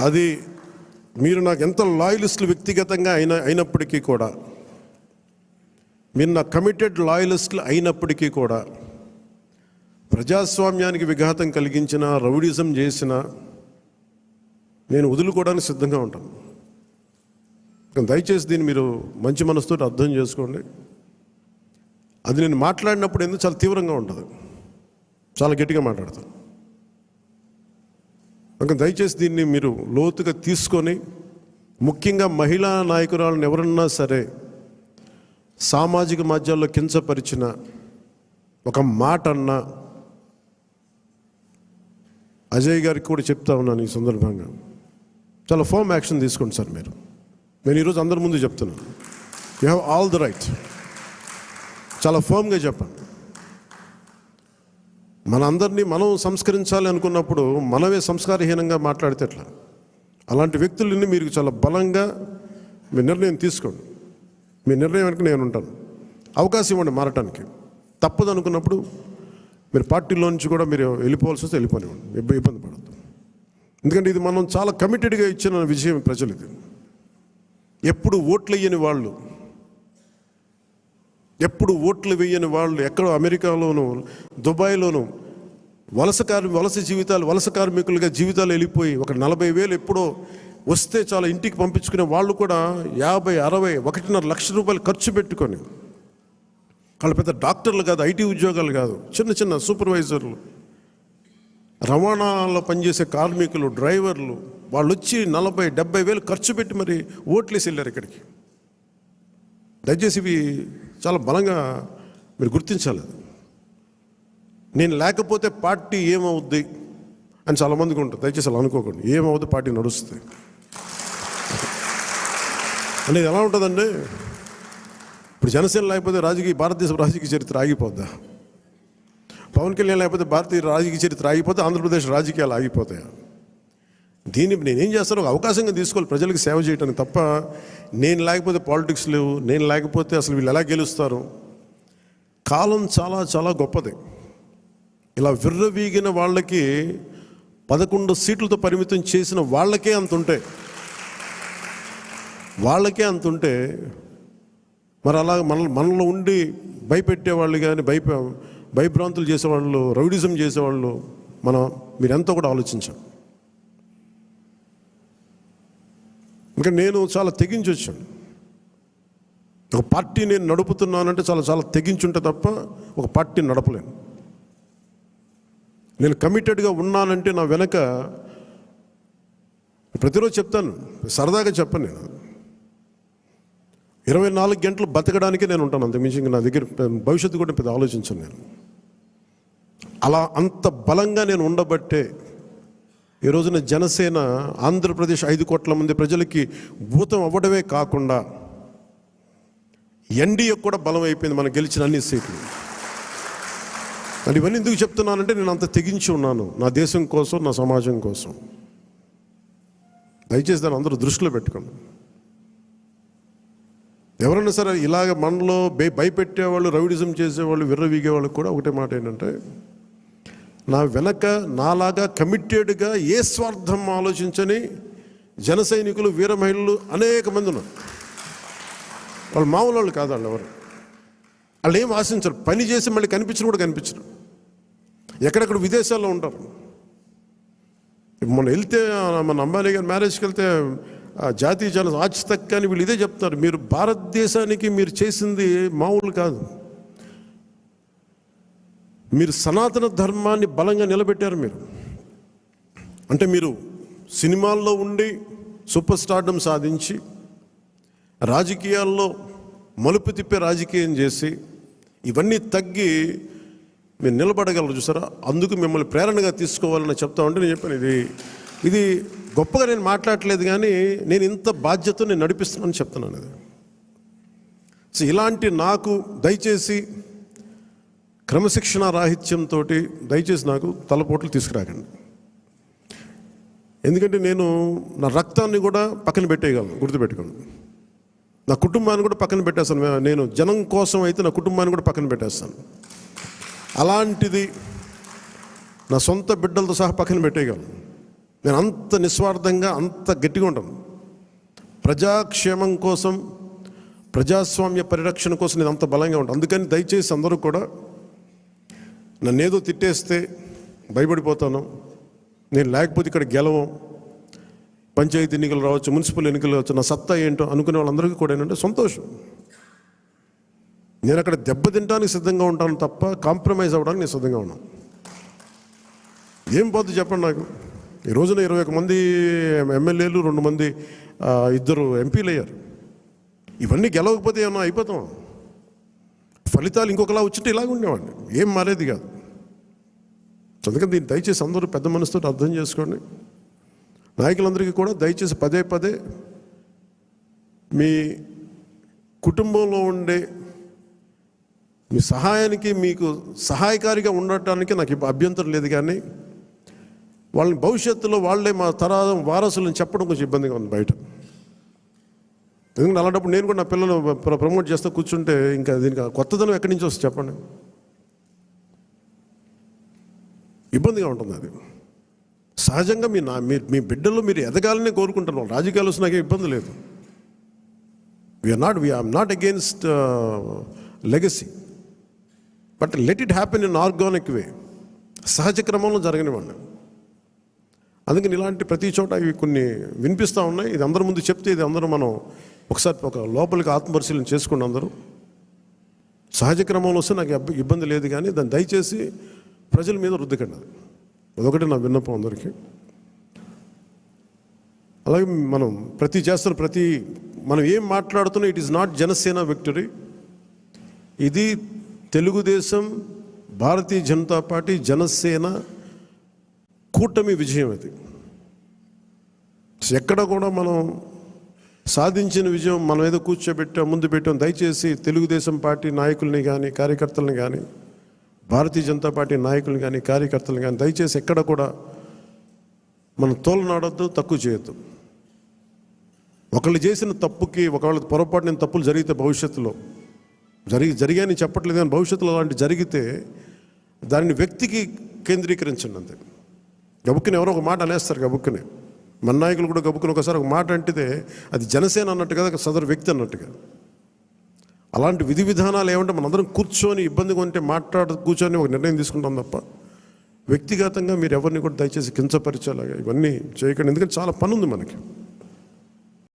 అది మీరు నాకు ఎంత లాయలిస్టులు వ్యక్తిగతంగా అయినప్పటికీ కూడా, మీరు నా కమిటెడ్ లాయలిస్టులు అయినప్పటికీ కూడా, ప్రజాస్వామ్యానికి విఘాతం కలిగించిన, రౌడిజం చేసిన నేను వదులుకోవడానికి సిద్ధంగా ఉంటాను. దయచేసి దీన్ని మీరు మంచి మనసుతో అర్థం చేసుకోండి. అది నేను మాట్లాడినప్పుడు ఎందుకు చాలా తీవ్రంగా ఉంటుంది, చాలా గట్టిగా మాట్లాడతాను. దయచేసి దీన్ని మీరు లోతుగా తీసుకొని, ముఖ్యంగా మహిళా నాయకురాలను ఎవరన్నా సరే సామాజిక మాధ్యమాల్లో కించపరిచిన ఒక మాట అన్నా అజయ్ గారికి కూడా చెప్తా ఉన్నాను ఈ సందర్భంగా, చాలా ఫర్మ్ యాక్షన్ తీసుకోండి సార్. నేను ఈరోజు అందరి ముందు చెప్తున్నాను, you have all the right. చాలా ఫర్మ్గా చెప్పండి. మనందరినీ మనం సంస్కరించాలి అనుకున్నప్పుడు మనమే సంస్కారహీనంగా మాట్లాడితే ఎట్లా? అలాంటి వ్యక్తులని మీరు చాలా బలంగా మీ నిర్ణయం తీసుకోండి. మీ నిర్ణయం వెనక నేను ఉంటాను. అవకాశం ఇవ్వండి మారటానికి. తప్పదు అనుకున్నప్పుడు మీరు పార్టీలో నుంచి కూడా మీరు వెళ్ళిపోవాల్సి వస్తే వెళ్ళిపోనివ్వండి, ఇబ్బంది పడద్దు. ఎందుకంటే ఇది మనం చాలా కమిటెడ్గా ఇచ్చిన విజయం ప్రజలు. ఇది ఎప్పుడు ఓట్లు వేయని వాళ్ళు, ఎప్పుడు ఓట్లు వేయని వాళ్ళు, ఎక్కడో అమెరికాలోనూ దుబాయ్లోనూ వలస కార్మికులుగా జీవితాలు వెళ్ళిపోయి ఒక 40,000 ఎప్పుడో వస్తే చాలా ఇంటికి పంపించుకునే వాళ్ళు కూడా 50, 60, 1.5 లక్ష రూపాయలు ఖర్చు పెట్టుకొని, వాళ్ళు పెద్ద డాక్టర్లు కాదు, ఐటీ ఉద్యోగాలు కాదు, చిన్న సూపర్వైజర్లు, రవాణాలో పనిచేసే కార్మికులు, డ్రైవర్లు, వాళ్ళు వచ్చి 40, 70,000 ఖర్చు పెట్టి మరి ఓట్లేసి వెళ్ళారు ఇక్కడికి. దయచేసి ఇవి చాలా బలంగా మీరు గుర్తించాలి. నేను లేకపోతే పార్టీ ఏమవుద్ది అని చాలామందికి ఉంటుంది. దయచేసి అలా అనుకోకండి. ఏమవుద్ది, పార్టీ నడుస్తుంది అనేది ఎలా ఉంటుందండి? ఇప్పుడు జనసేన లేకపోతే భారతదేశ రాజకీయ చరిత్ర ఆగిపోద్దా? పవన్ కళ్యాణ్ లేకపోతే భారతీయ రాజకీయ చరిత్ర ఆగిపోతే ఆంధ్రప్రదేశ్ రాజకీయాలు ఆగిపోతాయా? దీన్ని నేనేం చేస్తాను, ఒక అవకాశంగా తీసుకోవాలి ప్రజలకు సేవ చేయడానికి తప్ప, నేను లేకపోతే పాలిటిక్స్ లేవు, నేను లేకపోతే అసలు వీళ్ళు ఎలా గెలుస్తారు? కాలం చాలా చాలా గొప్పది. ఇలా విర్రవీగిన వాళ్ళకి 11 సీట్లతో పరిమితం చేసిన వాళ్ళకే అంతుంటే మరి అలా మనలో ఉండి భయపెట్టేవాళ్ళు కానీ, భయభ్రాంతులు చేసేవాళ్ళు, రౌడిజం చేసేవాళ్ళు మీరెంతో కూడా ఆలోచించాం. ఇంకా నేను చాలా తెగించి వచ్చాను. ఒక పార్టీ నేను నడుపుతున్నానంటే చాలా తెగించుంటే తప్ప ఒక పార్టీని నడపలేను. నేను కమిటెడ్గా ఉన్నానంటే నా వెనక ప్రతిరోజు చెప్తాను, సరదాగా చెప్పను. నేను 24 గంటలు బతకడానికి నేను ఉంటాను, అంతకుమించి నా దగ్గర భవిష్యత్తు కూడా పెద్ద ఆలోచించను. నేను అలా అంత బలంగా నేను ఉండబట్టే ఈ రోజున జనసేన ఆంధ్రప్రదేశ్ 5 కోట్ల మంది ప్రజలకి భూతం అవ్వడమే కాకుండా ఎన్డీఏ కూడా బలం అయిపోయింది, మనం గెలిచిన అన్ని సీట్లు. మరి ఇవన్నీ ఎందుకు చెప్తున్నానంటే నేను అంత తెగించి ఉన్నాను నా దేశం కోసం, నా సమాజం కోసం. దయచేసి దాన్ని అందరూ దృష్టిలో పెట్టుకోండి. ఎవరైనా సరే ఇలాగ మనలో భయపెట్టేవాళ్ళు, రౌడిజం చేసేవాళ్ళు, విర్రవీగేవాళ్ళు కూడా ఒకటే మాట ఏంటంటే, నా వెనక నాలాగా కమిటెడ్గా ఏ స్వార్థం ఆలోచించని జన సైనికులు, వీర మహిళలు అనేక మంది ఉన్నారు. వాళ్ళు మామూలు వాళ్ళు కాదు. వాళ్ళు ఏం ఆశించరు. పని చేసి మళ్ళీ కనిపించరు. ఎక్కడెక్కడ విదేశాల్లో ఉంటారు. మొన్న వెళ్తే మన అంబానీ గారి మ్యారేజ్కి వెళ్తే జాతీయ చాలా ఆచితక్ కానీ వీళ్ళు ఇదే చెప్తారు, మీరు భారతదేశానికి మీరు చేసింది మామూలు కాదు, మీరు సనాతన ధర్మాన్ని బలంగా నిలబెట్టారు. అంటే మీరు సినిమాల్లో ఉండి సూపర్ స్టార్డమ్ సాధించి, రాజకీయాల్లో మలుపు తిప్పే రాజకీయం చేసి, ఇవన్నీ తగ్గి మీరు నిలబడగలరు చూసారా. అందుకు మిమ్మల్ని ప్రేరణగా తీసుకోవాలని చెప్తా ఉంటే నేను చెప్పాను, ఇది గొప్పగా నేను మాట్లాడట్లేదు కానీ నేను ఇంత బాధ్యత నేను నడిపిస్తున్నాను చెప్తున్నాను. ఇది సో ఇలాంటి నాకు దయచేసి క్రమశిక్షణ రాహిత్యంతో దయచేసి నాకు తలపోట్లు తీసుకురాకండి. ఎందుకంటే నేను నా రక్తాన్ని కూడా పక్కన పెట్టేయగలను, గుర్తుపెట్టుకోండి. నా కుటుంబాన్ని కూడా పక్కన పెట్టేస్తాను. నేను జనం కోసం అయితే నా కుటుంబాన్ని కూడా పక్కన పెట్టేస్తాను. అలాంటిది నా సొంత బిడ్డలతో సహా పక్కన పెట్టేయగలను. నేను అంత నిస్వార్థంగా అంత గట్టిగా ఉంటాను. ప్రజాక్షేమం కోసం, ప్రజాస్వామ్య పరిరక్షణ కోసం నేను అంత బలంగా ఉంటాను. అందుకని దయచేసి అందరూ కూడా నన్ను ఏదో తిట్టేస్తే భయపడిపోతాను, నేను లేకపోతే ఇక్కడ గెలవం, పంచాయతీ ఎన్నికలు రావచ్చు, మున్సిపల్ ఎన్నికలు రావచ్చు, నా సత్తా ఏంటో అనుకునే వాళ్ళందరికీ కూడా ఏంటంటే సంతోషం. నేను అక్కడ దెబ్బతింటానికి సిద్ధంగా ఉంటాను తప్ప కాంప్రమైజ్ అవ్వడానికి నేను సిద్ధంగా ఉన్నాను. ఏం పోతుంది చెప్పండి నాకు. ఈ రోజున 21 మంది ఎమ్మెల్యేలు, 2 మంది 2 ఎంపీలు అయ్యారు. ఇవన్నీ గెలవకపోతే ఏమన్నా అయిపోతాం. ఫలితాలు ఇంకొకలా వచ్చింటే ఇలాగ ఉండేవాడిని, ఏం మారేది కాదు. అందుకని దీన్ని దయచేసి అందరూ పెద్ద మనసుతో అర్థం చేసుకోండి. నాయకులందరికీ కూడా దయచేసి పదే పదే మీ కుటుంబంలో ఉండే మీ సహాయానికి, మీకు సహాయకారిగా ఉండటానికి నాకు అభ్యంతరం లేదు, కానీ వాళ్ళని భవిష్యత్తులో వాళ్ళే మా తరం వారసులను చెప్పడం కొంచెం ఇబ్బందిగా ఉంది బయట. ఎందుకంటే అలాంటప్పుడు నేను కూడా నా పిల్లలు ప్రమోట్ చేస్తూ కూర్చుంటే ఇంకా దీనికి కొత్తదనం ఎక్కడి నుంచి వస్తుంది చెప్పండి. ఇబ్బందిగా ఉంటుంది. అది సహజంగా మీ బిడ్డల్లో మీరు ఎదగాలని కోరుకుంటున్నాం. రాజకీయాలు వస్తే నాకే ఇబ్బంది లేదు. We're not against legacy, but let it happen in organic way, సహజ క్రమంలో జరగనివ్వండి. అందుకని ఇలాంటి ప్రతి చోట ఇవి కొన్ని వినిపిస్తూ ఉన్నాయి. ఇది అందరి ముందు చెప్తే ఇది అందరూ మనం ఒకసారి ఒక లోపలికి ఆత్మపరిశీలన చేసుకోండి. అందరూ సహజ క్రమంలో వస్తే నాకు ఇబ్బంది లేదు, కానీ దాన్ని దయచేసి ప్రజల మీద రుద్దకండి. అదొకటి నా విన్నపం అందరికీ. అలాగే మనం మనం ఏం మాట్లాడుతున్నా it is not Janasena victory. ఇది తెలుగుదేశం, భారతీయ జనతా పార్టీ, జనసేన కూటమి విజయం. అది ఎక్కడ కూడా మనం సాధించిన విజయం మనం ఏదో ముందు పెట్టాం. దయచేసి తెలుగుదేశం పార్టీ నాయకుల్ని కానీ, కార్యకర్తలని కానీ, భారతీయ జనతా పార్టీ నాయకుల్ని కానీ, కార్యకర్తలను కానీ దయచేసి ఎక్కడ కూడా మనం తోలనాడొద్దు, తక్కువ చేయొద్దు. ఒకళ్ళు చేసిన తప్పుకి, ఒకవేళ పొరపాటున తప్పులు జరిగితే భవిష్యత్తులో జరిగాయని చెప్పట్లేదు, కానీ భవిష్యత్తులో అలాంటి జరిగితే దానిని వ్యక్తికి కేంద్రీకరించండి. అంతే. గబుక్కుని ఎవరో ఒక మాట అనేస్తారు. గబుక్కుని మన నాయకులు కూడా గబుక్కుని ఒకసారి ఒక మాట అంటితే అది జనసేన అన్నట్టుగా, సదరు వ్యక్తి అన్నట్టుగా. అలాంటి విధి విధానాలు ఏమంటే మనందరం కూర్చొని ఇబ్బందిగా ఉంటే కూర్చొని ఒక నిర్ణయం తీసుకుంటాం తప్ప వ్యక్తిగతంగా మీరు ఎవరిని కూడా దయచేసి కించపరిచేలాగా ఇవన్నీ చేయకండి. ఎందుకంటే చాలా పని ఉంది మనకి.